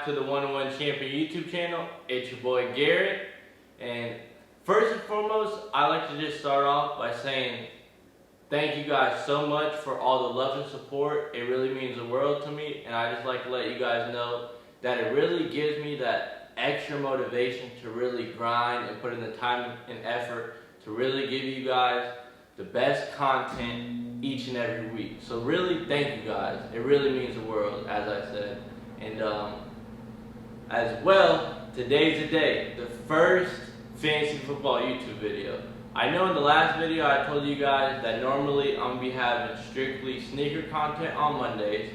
to the 101 Champion YouTube channel. It's your boy Garrett, and first and foremost, I like to just start off by saying thank you guys so much for all the love and support. It really means the world to me, and I just like to let you guys know that it really gives me that extra motivation to really grind and put in the time and effort to really give you guys the best content each and every week. So really, thank you guys. It really means the world, as I said. And as well, today's the day, the first fantasy football YouTube video. I know in the last video I told you guys that normally I'm going to be having strictly sneaker content on Mondays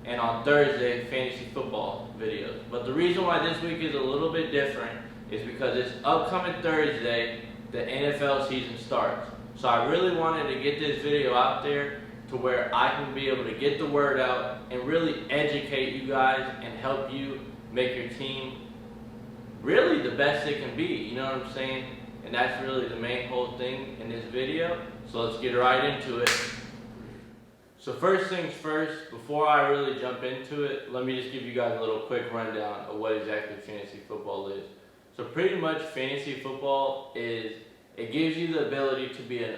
and on Thursday fantasy football videos. But the reason why this week is a little bit different is because this upcoming Thursday, the NFL season starts. So I really wanted to get this video out there to where I can be able to get the word out and really educate you guys and help you make your team really the best it can be, you know what I'm saying? And that's really the main whole thing in this video. So let's get right into it. So first things first, before I really jump into it, let me just give you guys a little quick rundown of what exactly fantasy football is. So pretty much fantasy football is, it gives you the ability to be an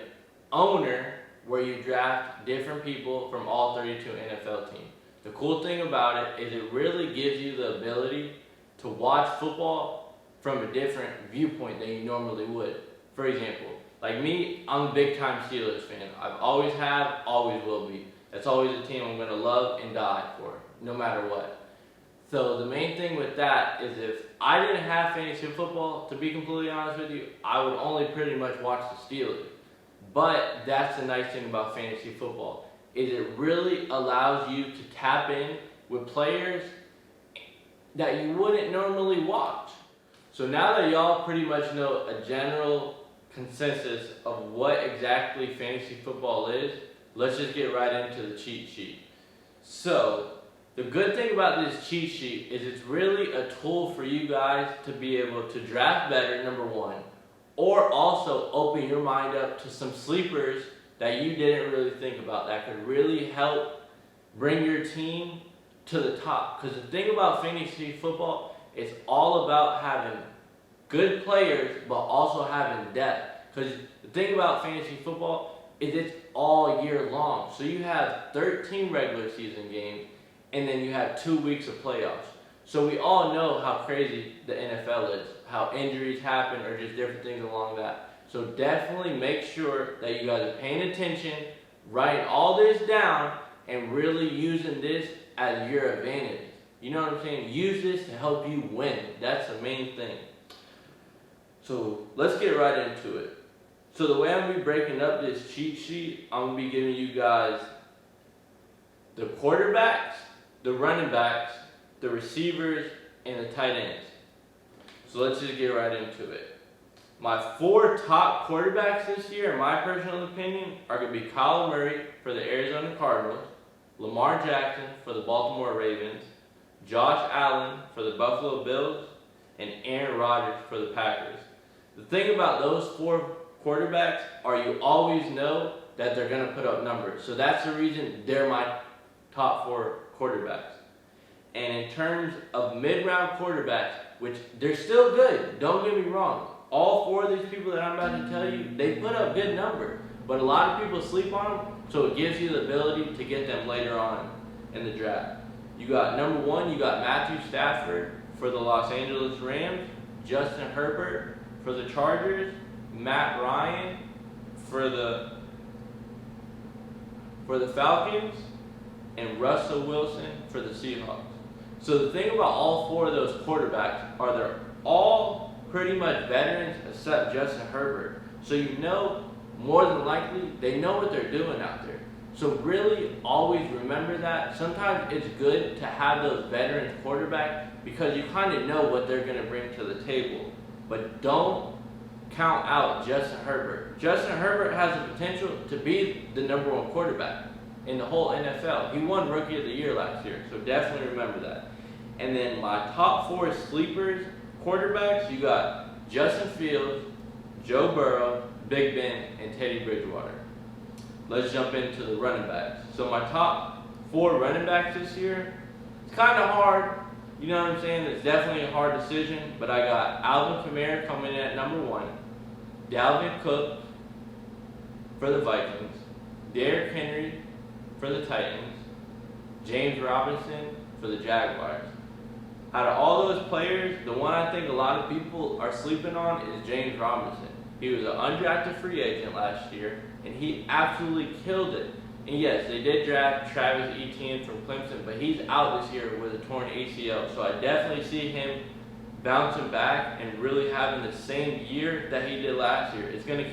owner where you draft different people from all 32 NFL teams. The cool thing about it is it really gives you the ability to watch football from a different viewpoint than you normally would. For example, like me, I'm a big time Steelers fan. I've always have, always will be. That's always a team I'm going to love and die for, no matter what. So the main thing with that is if I didn't have fantasy football, to be completely honest with you, I would only pretty much watch the Steelers. But that's the nice thing about fantasy football, is it really allows you to tap in with players that you wouldn't normally watch. So now that y'all pretty much know a general consensus of what exactly fantasy football is, let's just get right into the cheat sheet. So the good thing about this cheat sheet is it's really a tool for you guys to be able to draft better, number one, or also open your mind up to some sleepers that you didn't really think about that could really help bring your team to the top. Because the thing about fantasy football, it's all about having good players but also having depth. Because the thing about fantasy football is it's all year long. So you have 13 regular season games and then you have 2 weeks of playoffs. So we all know how crazy the NFL is, how injuries happen or just different things along that. So definitely make sure that you guys are paying attention, writing all this down, and really using this as your advantage. You know what I'm saying? Use this to help you win. That's the main thing. So let's get right into it. So the way I'm going to be breaking up this cheat sheet, I'm going to be giving you guys the quarterbacks, the running backs, the receivers, and the tight ends. So let's just get right into it. My 4 top quarterbacks this year, in my personal opinion, are going to be Kyler Murray for the Arizona Cardinals, Lamar Jackson for the Baltimore Ravens, Josh Allen for the Buffalo Bills, and Aaron Rodgers for the Packers. The thing about those 4 quarterbacks are you always know that they're going to put up numbers. So that's the reason they're my top 4 quarterbacks. And in terms of mid-round quarterbacks, which they're still good, don't get me wrong. All 4 of these people that I'm about to tell you, they put up good numbers. But a lot of people sleep on them, so it gives you the ability to get them later on in the draft. You got number 1, you got Matthew Stafford for the Los Angeles Rams, Justin Herbert for the Chargers, Matt Ryan for the Falcons, and Russell Wilson for the Seahawks. So the thing about all 4 of those quarterbacks are they're all pretty much veterans except Justin Herbert. So you know more than likely they know what they're doing out there. So really always remember that. Sometimes it's good to have those veterans quarterbacks because you kind of know what they're going to bring to the table. But don't count out Justin Herbert. Justin Herbert has the potential to be the number 1 quarterback in the whole NFL. He won Rookie of the Year last year, so definitely remember that. And then my top 4 sleepers quarterbacks, you got Justin Fields, Joe Burrow, Big Ben, and Teddy Bridgewater. Let's jump into the running backs. So my top 4 running backs this year, it's kind of hard, You know what I'm saying? It's definitely a hard decision, but I got Alvin Kamara coming in at number 1, Dalvin Cook for the Vikings, Derrick Henry for the Titans, James Robinson for the Jaguars. Out of all those players, the one I think a lot of people are sleeping on is James Robinson. He was an undrafted free agent last year, and he absolutely killed it. And yes, they did draft Travis Etienne from Clemson, but he's out this year with a torn ACL. So I definitely see him bouncing back and really having the same year that he did last year. It's going to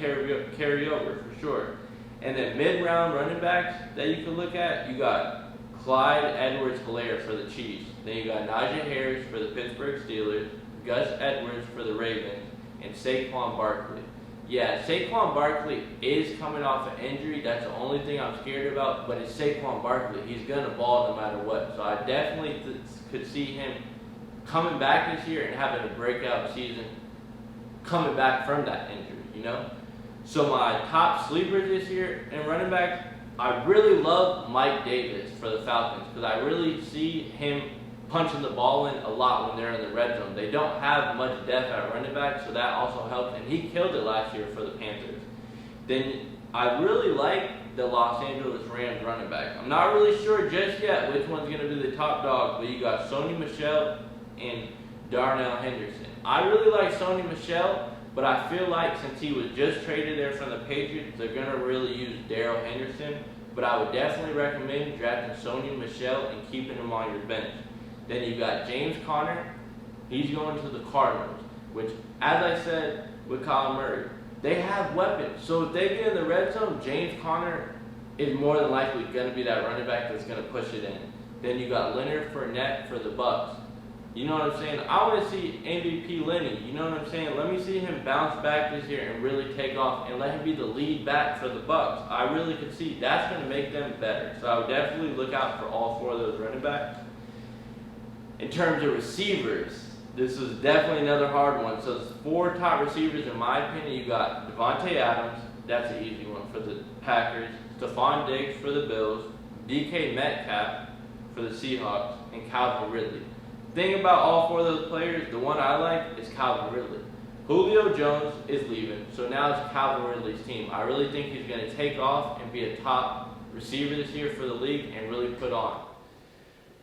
carry over for sure. And then mid-round running backs that you can look at, you got Clyde Edwards-Helaire for the Chiefs. Then you got Najee Harris for the Pittsburgh Steelers, Gus Edwards for the Ravens, and Saquon Barkley. Yeah, Saquon Barkley is coming off an injury. That's the only thing I'm scared about, but it's Saquon Barkley. He's going to ball no matter what. So I definitely could see him coming back this year and having a breakout season coming back from that injury, you know? So my top sleepers this year in running backs, I really love Mike Davis for the Falcons because I really see him punching the ball in a lot when they're in the red zone. They don't have much depth at running back, so that also helps. And he killed it last year for the Panthers. Then I really like the Los Angeles Rams running back. I'm not really sure just yet which one's going to be the top dog, but you got Sony Michel and Darnell Henderson. I really like Sony Michel, but I feel like since he was just traded there from the Patriots, they're going to really use Darrell Henderson. But I would definitely recommend drafting Sony Michel and keeping him on your bench. Then you got James Conner. He's going to the Cardinals, which, as I said with Kyler Murray, they have weapons. So if they get in the red zone, James Conner is more than likely going to be that running back that's going to push it in. Then you got Leonard Fournette for the Bucs. You know what I'm saying? I want to see MVP Lenny. You know what I'm saying? Let me see him bounce back this year and really take off and let him be the lead back for the Bucs. I really could see that's going to make them better. So I would definitely look out for all 4 of those running backs. In terms of receivers, this is definitely another hard one. So there's 4 top receivers in my opinion. You got Devontae Adams. That's an easy one for the Packers. Stephon Diggs for the Bills. DK Metcalf for the Seahawks. And Calvin Ridley. Thing about all 4 of those players, the one I like is Calvin Ridley. Julio Jones is leaving, so now it's Calvin Ridley's team. I really think he's going to take off and be a top receiver this year for the league and really put on.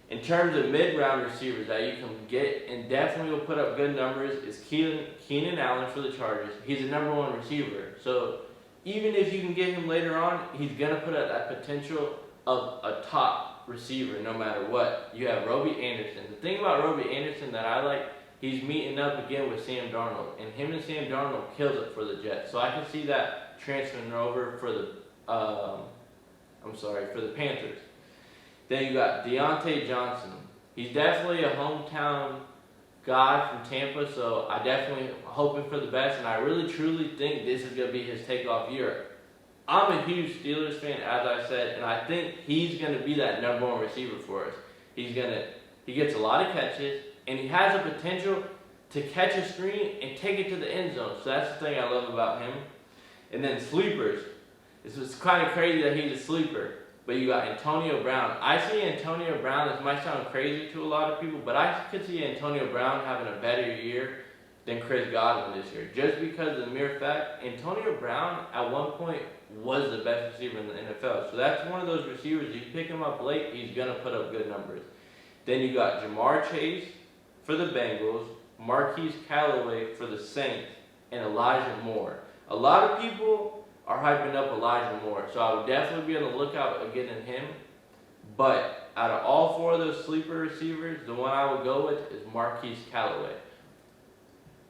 In terms of mid-round receivers that you can get and definitely will put up good numbers is Keenan Allen for the Chargers. He's a number 1 receiver, so even if you can get him later on, he's going to put up that potential of a top receiver no matter what. You have Robbie Anderson. The thing about Robbie Anderson that I like, he's meeting up again with Sam Darnold, and him and Sam Darnold kills it for the Jets. So I can see that transferring over for the for the Panthers. Then you got Deontay Johnson. He's definitely a hometown guy from Tampa, so I definitely hoping for the best, and I really truly think this is going to be his takeoff year. I'm a huge Steelers fan, as I said, and I think he's going to be that number 1 receiver for us. He gets a lot of catches, and he has the potential to catch a screen and take it to the end zone. So that's the thing I love about him. And then sleepers. It's kind of crazy that he's a sleeper, but you got Antonio Brown. I see Antonio Brown, this might sound crazy to a lot of people, but I could see Antonio Brown having a better year than Chris Godwin this year. Just because of the mere fact, Antonio Brown at one point was the best receiver in the NFL. So that's one of those receivers, you pick him up late, he's going to put up good numbers. Then you got Jamar Chase for the Bengals, Marquise Callaway for the Saints, and Elijah Moore. A lot of people are hyping up Elijah Moore, so I would definitely be on the lookout of getting him. But out of all 4 of those sleeper receivers, the one I would go with is Marquise Callaway.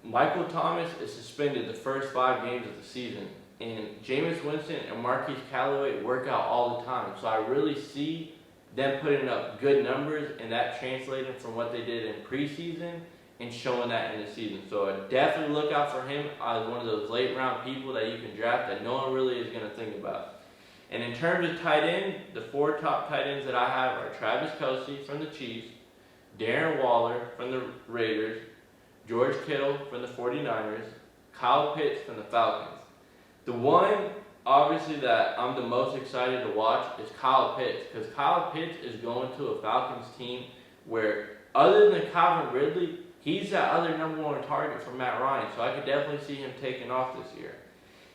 Michael Thomas is suspended the first 5 games of the season, and Jameis Winston and Marquise Callaway work out all the time. So I really see them putting up good numbers and that translating from what they did in preseason and showing that in the season. So I definitely look out for him as one of those late round people that you can draft that no one really is going to think about. And in terms of tight end, the 4 top tight ends that I have are Travis Kelce from the Chiefs, Darren Waller from the Raiders, George Kittle from the 49ers, Kyle Pitts from the Falcons. The one, obviously, that I'm the most excited to watch is Kyle Pitts, because Kyle Pitts is going to a Falcons team where other than Calvin Ridley, he's that other number one target for Matt Ryan. So I could definitely see him taking off this year.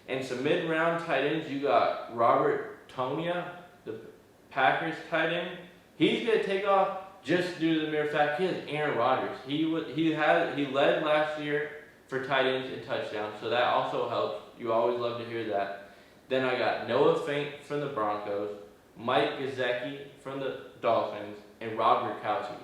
And some mid-round tight ends, you got Robert Tonyan, the Packers tight end. He's going to take off just due to the mere fact he has Aaron Rodgers. He led last year for tight ends and touchdowns, so that also helps. You always love to hear that. Then I got Noah Fant from the Broncos, Mike Gesicki from the Dolphins, and Rob Gronkowski.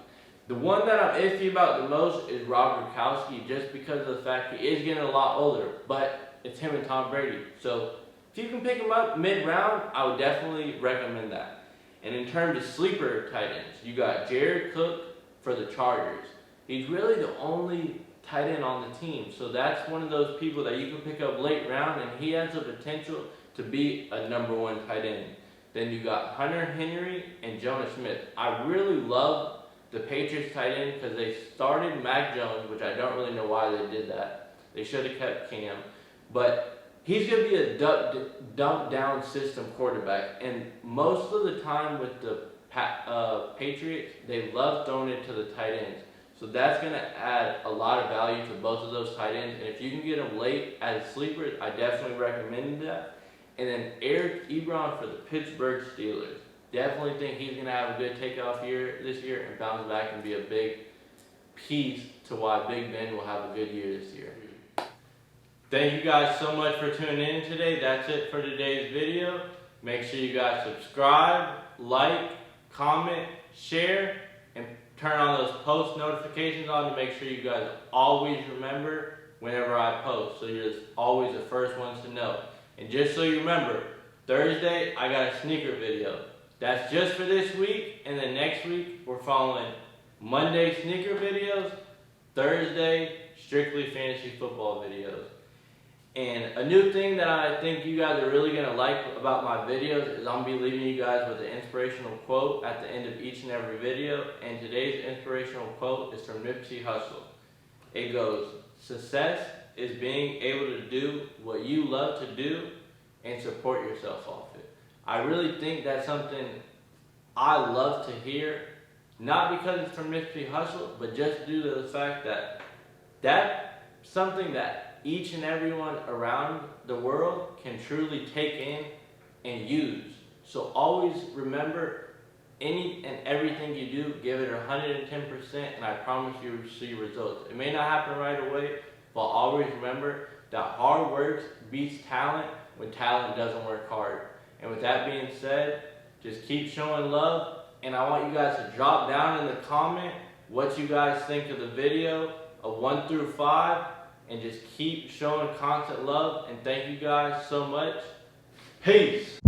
The one that I'm iffy about the most is Rob Gronkowski, just because of the fact he is getting a lot older, but it's him and Tom Brady. So if you can pick him up mid-round, I would definitely recommend that. And in terms of sleeper tight ends, you got Jared Cook for the Chargers. He's really the only tight end on the team. So that's one of those people that you can pick up late round, and he has the potential to be a number one tight end. Then you got Hunter Henry and Jonah Smith. I really love the Patriots tight end because they started Mac Jones, which I don't really know why they did that. They should have kept Cam. But he's going to be a dump down system quarterback. And most of the time with the Patriots, they love throwing it to the tight ends. So that's going to add a lot of value to both of those tight ends. And if you can get them late as sleepers, I definitely recommend that. And then Eric Ebron for the Pittsburgh Steelers. Definitely think he's going to have a good takeoff year this year and bounce back and be a big piece to why Big Ben will have a good year this year. Thank you guys so much for tuning in today. That's it for today's video. Make sure you guys subscribe, like, comment, share, and turn on those post notifications on to make sure you guys always remember whenever I post. So you're always the first ones to know. And just so you remember, Thursday I got a sneaker video. That's just for this week, and then next week we're following Monday sneaker videos, Thursday strictly fantasy football videos. And a new thing that I think you guys are really going to like about my videos is I'm going to be leaving you guys with an inspirational quote at the end of each and every video. And today's inspirational quote is from Nipsey Hussle. It goes, "Success is being able to do what you love to do and support yourself off it." I really think that's something I love to hear, not because it's from Nipsey Hussle, but just due to the fact that that's something that each and everyone around the world can truly take in and use. So always remember, any and everything you do, give it 110%, and I promise you will see results. It may not happen right away, but always remember that hard work beats talent when talent doesn't work hard. And with that being said, just keep showing love, and I want you guys to drop down in the comment what you guys think of the video of 1 through 5, and just keep showing constant love. And thank you guys so much. Peace.